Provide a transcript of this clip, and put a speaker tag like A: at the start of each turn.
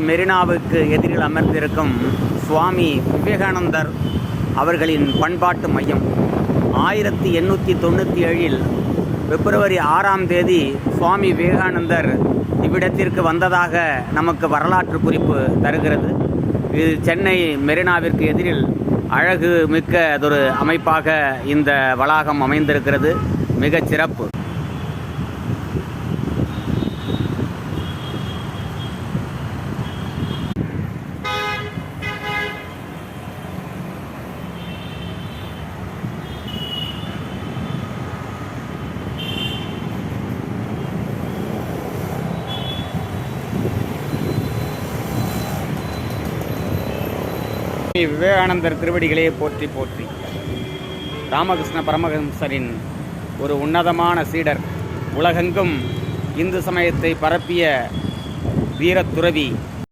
A: மெரினாவுக்கு எதிரில் அமர்ந்திருக்கும் சுவாமி விவேகானந்தர் அவர்களின் பண்பாட்டு மையம் 1897 பிப்ரவரி 6ஆம் தேதி சுவாமி விவேகானந்தர் இவ்விடத்திற்கு வந்ததாக நமக்கு வரலாற்று குறிப்பு தருகிறது. இது சென்னை மெரினாவிற்கு எதிரில் அழகு மிக்கதொரு அமைப்பாக இந்த வளாகம் அமைந்திருக்கிறது. மிகச் சிறப்பு. விவேகானந்தர் திருவடிகளே போற்றி போற்றி. ராமகிருஷ்ண பரமஹம்சரின் ஒரு உன்னதமான சீடர், உலகெங்கும் இந்து சமயத்தை பரப்பிய வீரத்துறவி